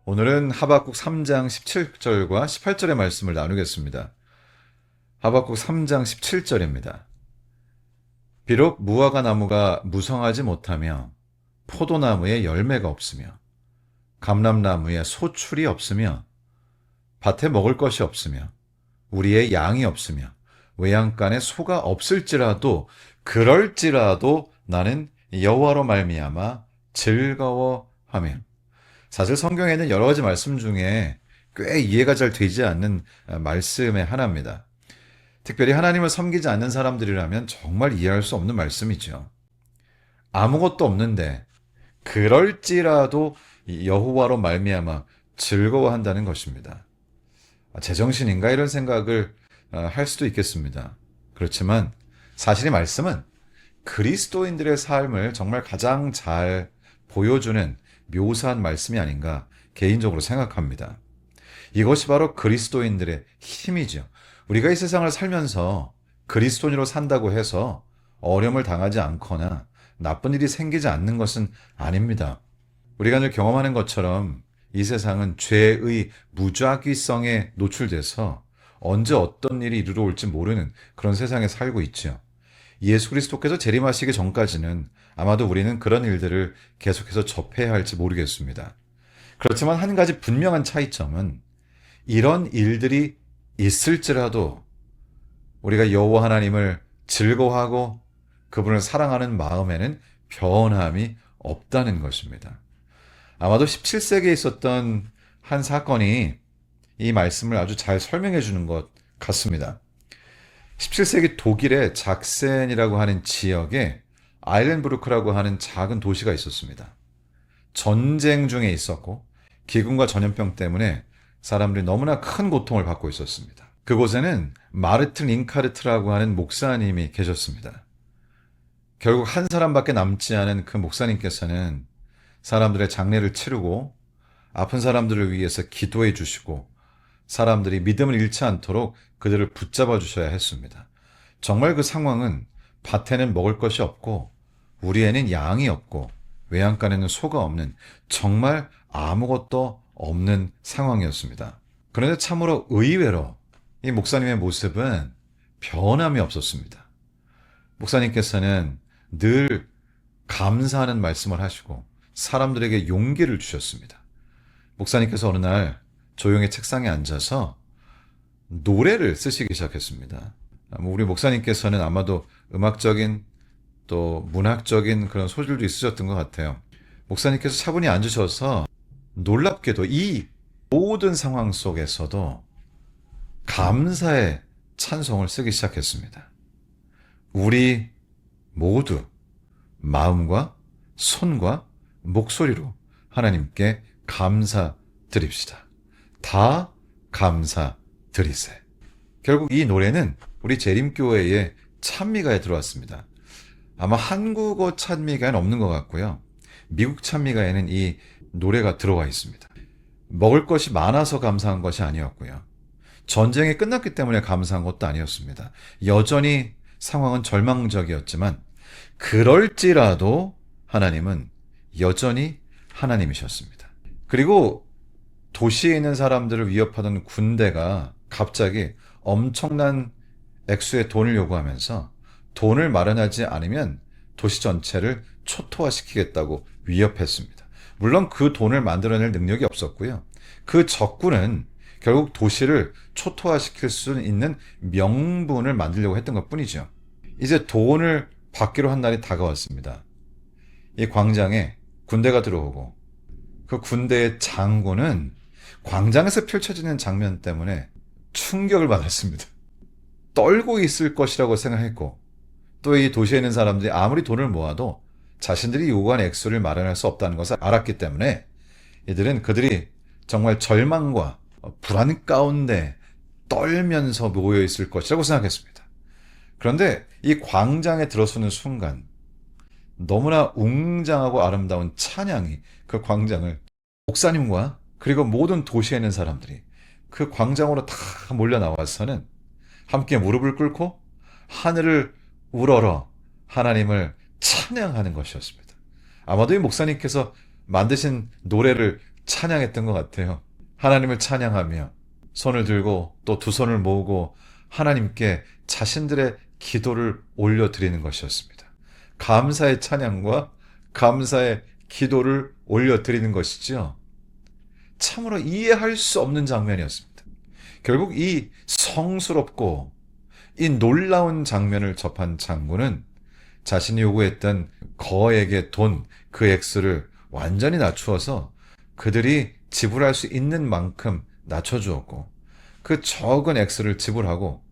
오늘은 하박국 3장 17절과 18절의 말씀을 나누겠습니다. 하박국 3장 17절입니다. 비록 무화과 나무가 무성하지 못하며 포도나무에 열매가 없으며 감람나무에 소출이 없으며 밭에 먹을 것이 없으며 우리의 양이 없으며 외양간에 소가 없을지라도 그럴지라도 나는 여호와로 말미암아 즐거워하며. 사실 성경에는 여러 가지 말씀 중에 꽤 이해가 잘 되지 않는 말씀의 하나입니다. 특별히 하나님을 섬기지 않는 사람들이라면 정말 이해할 수 없는 말씀이죠. 아무것도 없는데 그럴지라도 여호와로 말미암아 즐거워한다는 것입니다. 제정신인가 이런 생각을 할 수도 있겠습니다. 그렇지만 사실 이 말씀은 그리스도인들의 삶을 정말 가장 잘 보여주는 묘사한 말씀이 아닌가 개인적으로 생각합니다. 이것이 바로 그리스도인들의 힘이죠. 우리가 이 세상을 살면서 그리스도인으로 산다고 해서 어려움을 당하지 않거나 나쁜 일이 생기지 않는 것은 아닙니다. 우리가 늘 경험하는 것처럼 이 세상은 죄의 무작위성에 노출돼서 언제 어떤 일이 이르러 올지 모르는 그런 세상에 살고 있죠. 예수 그리스도께서 재림하시기 전까지는 아마도 우리는 그런 일들을 계속해서 접해야 할지 모르겠습니다. 그렇지만 한 가지 분명한 차이점은 이런 일들이 있을지라도 우리가 여호와 하나님을 즐거워하고 그분을 사랑하는 마음에는 변함이 없다는 것입니다. 아마도 17세기에 있었던 한 사건이 이 말씀을 아주 잘 설명해 주는 것 같습니다. 17세기 독일의 작센이라고 하는 지역에 아일렌부르크라고 하는 작은 도시가 있었습니다. 전쟁 중에 있었고 기근과 전염병 때문에 사람들이 너무나 큰 고통을 받고 있었습니다. 그곳에는 마르튼 링카르트라고 하는 목사님이 계셨습니다. 결국 한 사람밖에 남지 않은 그 목사님께서는 사람들의 장례를 치르고 아픈 사람들을 위해서 기도해 주시고 사람들이 믿음을 잃지 않도록 그들을 붙잡아 주셔야 했습니다. 정말 그 상황은 밭에는 먹을 것이 없고 우리에는 양이 없고 외양간에는 소가 없는 정말 아무것도 없는 상황이었습니다. 그런데 참으로 의외로 이 목사님의 모습은 변함이 없었습니다. 목사님께서는 늘 감사하는 말씀을 하시고 사람들에게 용기를 주셨습니다. 목사님께서 어느 날 조용히 책상에 앉아서 노래를 쓰시기 시작했습니다. 우리 목사님께서는 아마도 음악적인 또 문학적인 그런 소질도 있으셨던 것 같아요. 목사님께서 차분히 앉으셔서 놀랍게도 이 모든 상황 속에서도 감사의 찬송을 쓰기 시작했습니다. 우리 모두 마음과 손과 목소리로 하나님께 감사드립시다. 다 감사드리세. 결국 이 노래는 우리 재림교회의 찬미가에 들어왔습니다. 아마 한국어 찬미가에는 없는 것 같고요. 미국 찬미가에는 이 노래가 들어와 있습니다. 먹을 것이 많아서 감사한 것이 아니었고요. 전쟁이 끝났기 때문에 감사한 것도 아니었습니다. 여전히 상황은 절망적이었지만 그럴지라도 하나님은 여전히 하나님이셨습니다. 그리고 도시에 있는 사람들을 위협하던 군대가 갑자기 엄청난 액수의 돈을 요구하면서 돈을 마련하지 않으면 도시 전체를 초토화시키겠다고 위협했습니다. 물론 그 돈을 만들어낼 능력이 없었고요. 그 적군은 결국 도시를 초토화시킬 수 있는 명분을 만들려고 했던 것 뿐이죠. 이제 돈을 받기로 한 날이 다가왔습니다. 이 광장에 군대가 들어오고 그 군대의 장군은 광장에서 펼쳐지는 장면 때문에 충격을 받았습니다. 떨고 있을 것이라고 생각했고 또 이 도시에 있는 사람들이 아무리 돈을 모아도 자신들이 요구한 액수를 마련할 수 없다는 것을 알았기 때문에 이들은 그들이 정말 절망과 불안 가운데 떨면서 모여 있을 것이라고 생각했습니다. 그런데 이 광장에 들어서는 순간 너무나 웅장하고 아름다운 찬양이 그 광장을 목사님과 그리고 모든 도시에 있는 사람들이 그 광장으로 다 몰려 나와서는 함께 무릎을 꿇고 하늘을 우러러 하나님을 찬양하는 것이었습니다. 아마도 이 목사님께서 만드신 노래를 찬양했던 것 같아요. 하나님을 찬양하며 손을 들고 또 두 손을 모으고 하나님께 자신들의 기도를 올려드리는 것이었습니다. 감사의 찬양과 감사의 기도를 올려드리는 것이죠. 참으로 이해할 수 없는 장면이었습니다. 결국 이 성스럽고 이 놀라운 장면을 접한 장군은 자신이 요구했던 거액의 돈, 그 액수를 완전히 낮추어서 그들이 지불할 수 있는 만큼 낮춰주었고, 그 적은 액수를 지불하고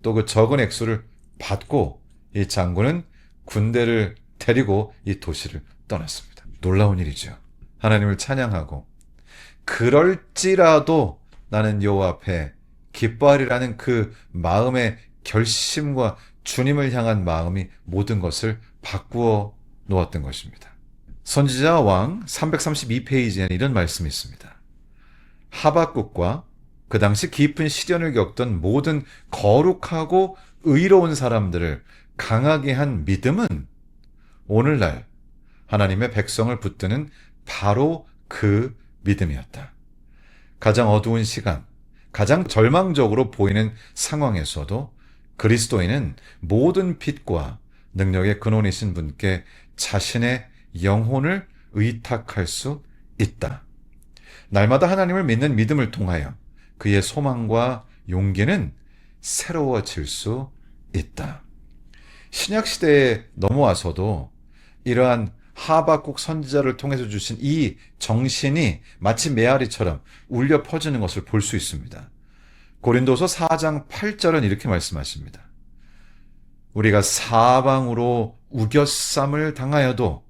또 그 적은 액수를 받고 이 장군은 군대를 데리고 이 도시를 떠났습니다. 놀라운 일이죠. 하나님을 찬양하고 그럴지라도 나는 여호와 앞에 기뻐하리라는 그 마음의 결심과 주님을 향한 마음이 모든 것을 바꾸어 놓았던 것입니다. 선지자 왕 332페이지에는 이런 말씀이 있습니다. 하박국과 그 당시 깊은 시련을 겪던 모든 거룩하고 의로운 사람들을 강하게 한 믿음은 오늘날 하나님의 백성을 붙드는 바로 그 믿음이었다. 가장 어두운 시간, 가장 절망적으로 보이는 상황에서도 그리스도인은 모든 빛과 능력의 근원이신 분께 자신의 영혼을 의탁할 수 있다. 날마다 하나님을 믿는 믿음을 통하여 그의 소망과 용기는 새로워질 수 있다. 신약 시대에 넘어와서도 이러한 하박국 선지자를 통해서 주신 이 정신이 마치 메아리처럼 울려 퍼지는 것을 볼 수 있습니다. 고린도서 4장 8절은 이렇게 말씀하십니다. 우리가 사방으로 우겨쌈을 당하여도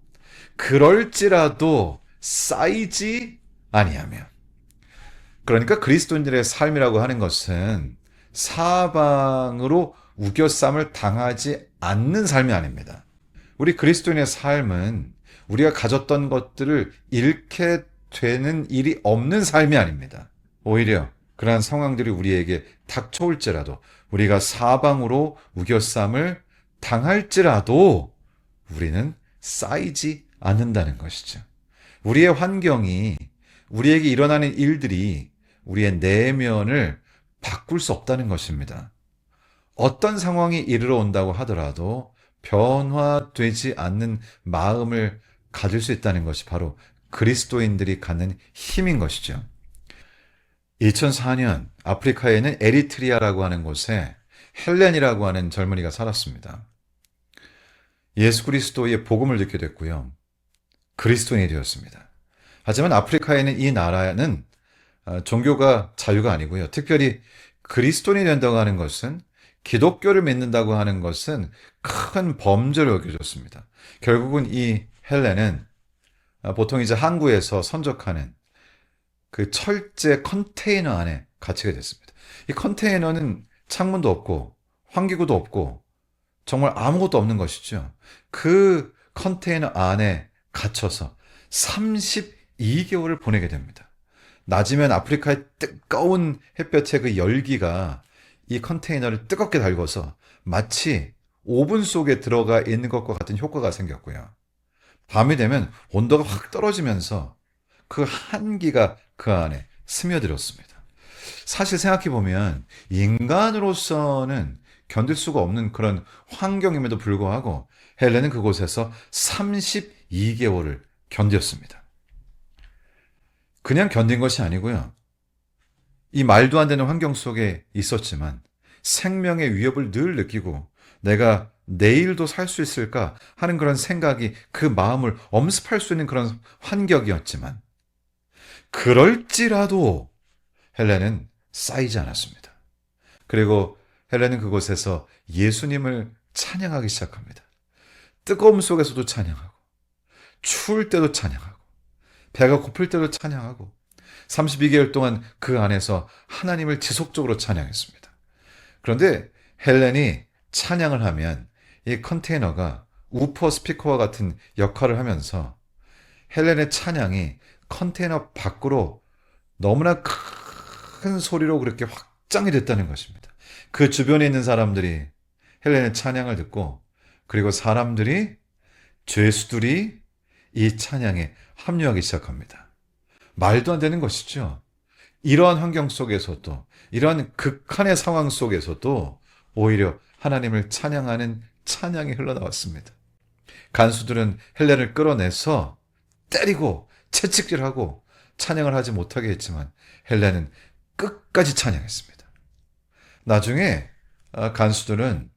그럴지라도 쌓이지 아니하며. 그러니까 그리스도인들의 삶이라고 하는 것은 사방으로 우겨쌈을 당하지 않는 삶이 아닙니다. 우리 그리스도인의 삶은 우리가 가졌던 것들을 잃게 되는 일이 없는 삶이 아닙니다. 오히려 그러한 상황들이 우리에게 닥쳐올지라도 우리가 사방으로 우겨쌈을 당할지라도 우리는 쌓이지 않는다는 것이죠. 우리의 환경이, 우리에게 일어나는 일들이 우리의 내면을 바꿀 수 없다는 것입니다. 어떤 상황이 이르러 온다고 하더라도 변화되지 않는 마음을 가질 수 있다는 것이 바로 그리스도인들이 갖는 힘인 것이죠. 2004년 아프리카에 있는 에리트리아라고 하는 곳에 헬렌이라고 하는 젊은이가 살았습니다. 예수 그리스도의 복음을 듣게 됐고요. 그리스도인이 되었습니다. 하지만 아프리카에 있는 이 나라는 종교가 자유가 아니고요. 특별히 그리스도인이 된다고 하는 것은, 기독교를 믿는다고 하는 것은 큰 범죄로 여겨졌습니다. 결국은 이 헬렌은 보통 이제 항구에서 선적하는 그 철제 컨테이너 안에 갇히게 됐습니다. 이 컨테이너는 창문도 없고 환기구도 없고 정말 아무것도 없는 것이죠. 그 컨테이너 안에 갇혀서 32개월을 보내게 됩니다. 낮이면 아프리카의 뜨거운 햇볕의 그 열기가 이 컨테이너를 뜨겁게 달궈서 마치 오븐 속에 들어가 있는 것과 같은 효과가 생겼고요. 밤이 되면 온도가 확 떨어지면서 그 한기가 그 안에 스며들었습니다. 사실 생각해보면 인간으로서는 견딜 수가 없는 그런 환경임에도 불구하고 헬렌은 그곳에서 32개월을 견뎠습니다. 그냥 견딘 것이 아니고요. 이 말도 안 되는 환경 속에 있었지만 생명의 위협을 늘 느끼고 내가 내일도 살 수 있을까 하는 그런 생각이 그 마음을 엄습할 수 있는 그런 환경이었지만 그럴지라도 헬렌은 쌓이지 않았습니다. 그리고 헬렌은 그곳에서 예수님을 찬양하기 시작합니다. 뜨거움 속에서도 찬양하고 추울 때도 찬양하고 배가 고플 때도 찬양하고 32개월 동안 그 안에서 하나님을 지속적으로 찬양했습니다. 그런데 헬렌이 찬양을 하면 이 컨테이너가 우퍼 스피커와 같은 역할을 하면서 헬렌의 찬양이 컨테이너 밖으로 너무나 큰 소리로 그렇게 확장이 됐다는 것입니다. 그 주변에 있는 사람들이 헬렌의 찬양을 듣고 그리고 사람들이 죄수들이 이 찬양에 합류하기 시작합니다. 말도 안 되는 것이죠. 이러한 환경 속에서도, 이러한 극한의 상황 속에서도 오히려 하나님을 찬양하는 찬양이 흘러나왔습니다. 간수들은 헬렌을 끌어내서 때리고 채찍질하고 찬양을 하지 못하게 했지만 헬렌은 끝까지 찬양했습니다. 나중에 간수들은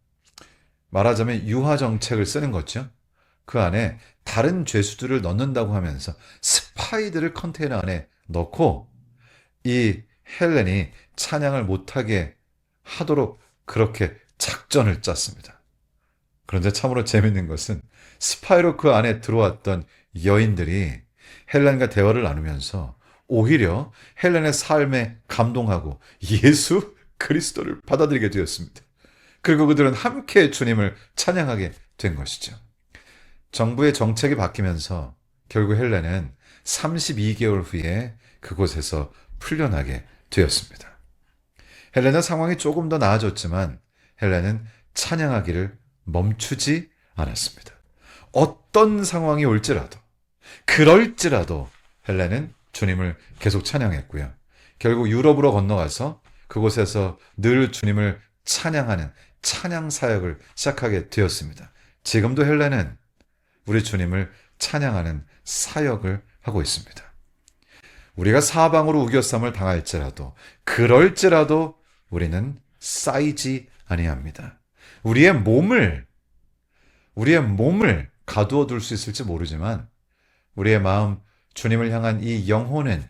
말하자면 유화 정책을 쓰는 거죠. 그 안에 다른 죄수들을 넣는다고 하면서 스파이들을 컨테이너 안에 넣고 이 헬렌이 찬양을 못하게 하도록 그렇게 작전을 짰습니다. 그런데 참으로 재밌는 것은 스파이로 그 안에 들어왔던 여인들이 헬렌과 대화를 나누면서 오히려 헬렌의 삶에 감동하고 예수 그리스도를 받아들이게 되었습니다. 그리고 그들은 함께 주님을 찬양하게 된 것이죠. 정부의 정책이 바뀌면서 결국 헬렌은 32개월 후에 그곳에서 풀려나게 되었습니다. 헬렌의 상황이 조금 더 나아졌지만 헬렌은 찬양하기를 멈추지 않았습니다. 어떤 상황이 올지라도, 그럴지라도 헬렌은 주님을 계속 찬양했고요. 결국 유럽으로 건너가서 그곳에서 늘 주님을 찬양하는 찬양 사역을 시작하게 되었습니다. 지금도 헬렌은 우리 주님을 찬양하는 사역을 하고 있습니다. 우리가 사방으로 우겨쌈을 당할지라도, 그럴지라도 우리는 쌓이지 아니합니다. 우리의 몸을 가두어 둘 수 있을지 모르지만 우리의 마음, 주님을 향한 이 영혼은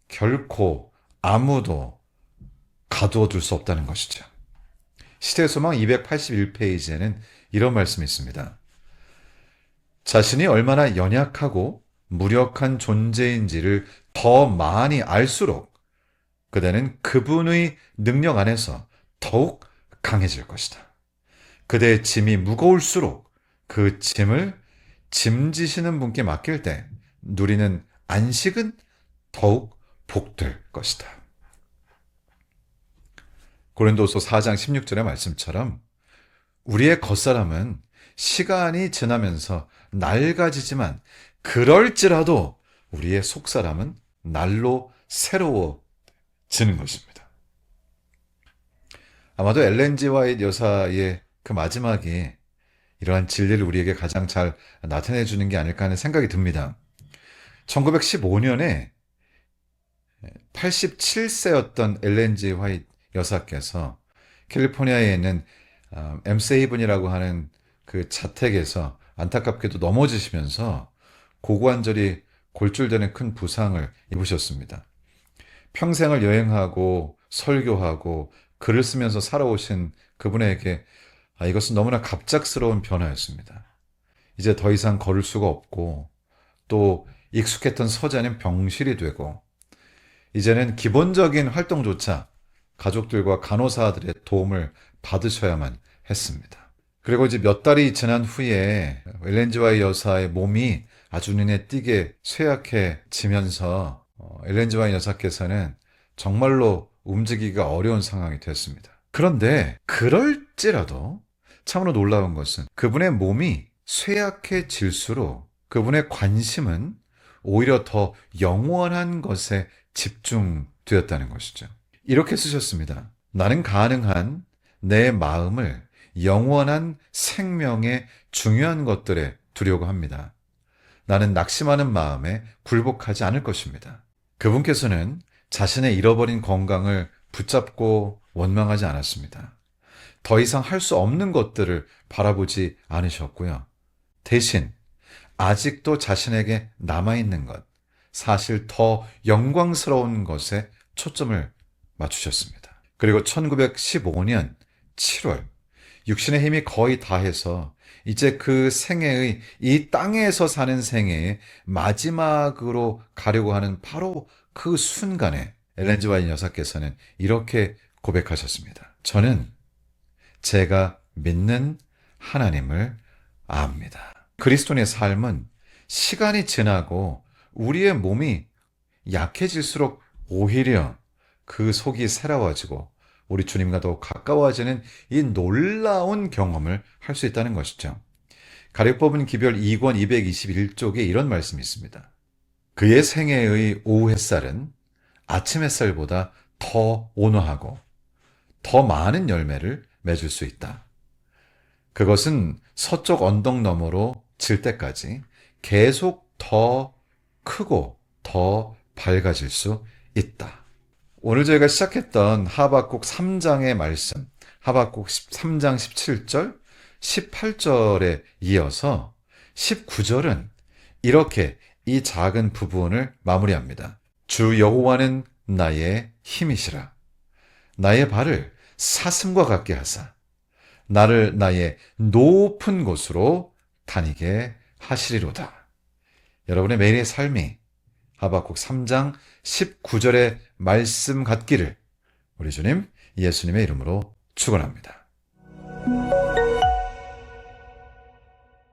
결코 아무도 가두어 둘 수 없다는 것이죠. 시대의 소망 281페이지에는 이런 말씀이 있습니다. 자신이 얼마나 연약하고 무력한 존재인지를 더 많이 알수록 그대는 그분의 능력 안에서 더욱 강해질 것이다. 그대의 짐이 무거울수록 그 짐을 짐지시는 분께 맡길 때 누리는 안식은 더욱 복될 것이다. 고린도서 4장 16절의 말씀처럼 우리의 겉사람은 시간이 지나면서 낡아지지만 그럴지라도 우리의 속사람은 날로 새로워지는 것입니다. 아마도 엘렌 G 화이트 여사의 그 마지막이 이러한 진리를 우리에게 가장 잘 나타내 주는 게 아닐까 하는 생각이 듭니다. 1915년에 87세였던 엘렌 G 화이트 여사께서 캘리포니아에 있는 엠세이븐이라고 하는 그 자택에서 안타깝게도 넘어지시면서 고관절이 골절되는 큰 부상을 입으셨습니다. 평생을 여행하고 설교하고 글을 쓰면서 살아오신 그분에게 이것은 너무나 갑작스러운 변화였습니다. 이제 더 이상 걸을 수가 없고 또 익숙했던 서재는 병실이 되고 이제는 기본적인 활동조차 가족들과 간호사들의 도움을 받으셔야만 했습니다. 그리고 이제 몇 달이 지난 후에 엘렌 G 화이트 여사의 몸이 아주 눈에 띄게 쇠약해지면서 엘렌 G 화이트 여사께서는 정말로 움직이기가 어려운 상황이 됐습니다. 그런데 그럴지라도 참으로 놀라운 것은 그분의 몸이 쇠약해질수록 그분의 관심은 오히려 더 영원한 것에 집중되었다는 것이죠. 이렇게 쓰셨습니다. 나는 가능한 내 마음을 영원한 생명의 중요한 것들에 두려고 합니다. 나는 낙심하는 마음에 굴복하지 않을 것입니다. 그분께서는 자신의 잃어버린 건강을 붙잡고 원망하지 않았습니다. 더 이상 할 수 없는 것들을 바라보지 않으셨고요. 대신 아직도 자신에게 남아있는 것, 사실 더 영광스러운 것에 초점을 맞추셨습니다. 그리고 1915년 7월 육신의 힘이 거의 다해서 이제 그 생애의 이 땅에서 사는 생애의 마지막으로 가려고 하는 바로 그 순간에 엘렌 G 화이트 여사께서는 이렇게 고백하셨습니다. 저는 제가 믿는 하나님을 압니다. 그리스도인의 삶은 시간이 지나고 우리의 몸이 약해질수록 오히려 그 속이 새로워지고 우리 주님과 더 가까워지는 이 놀라운 경험을 할 수 있다는 것이죠. 가력법은 기별 2권 221쪽에 이런 말씀이 있습니다. 그의 생애의 오후 햇살은 아침 햇살보다 더 온화하고 더 많은 열매를 맺을 수 있다. 그것은 서쪽 언덕 너머로 질 때까지 계속 더 크고 더 밝아질 수 있다. 오늘 저희가 시작했던 하박국 3장의 말씀, 하박국 3장 17절, 18절에 이어서 19절은 이렇게 이 작은 부분을 마무리합니다. 주 여호와는 나의 힘이시라. 나의 발을 사슴과 같게 하사 나를 나의 높은 곳으로 다니게 하시리로다. 여러분의 매일의 삶이 하박국 3장 19절의 말씀 같기를 우리 주님 예수님의 이름으로 축원합니다.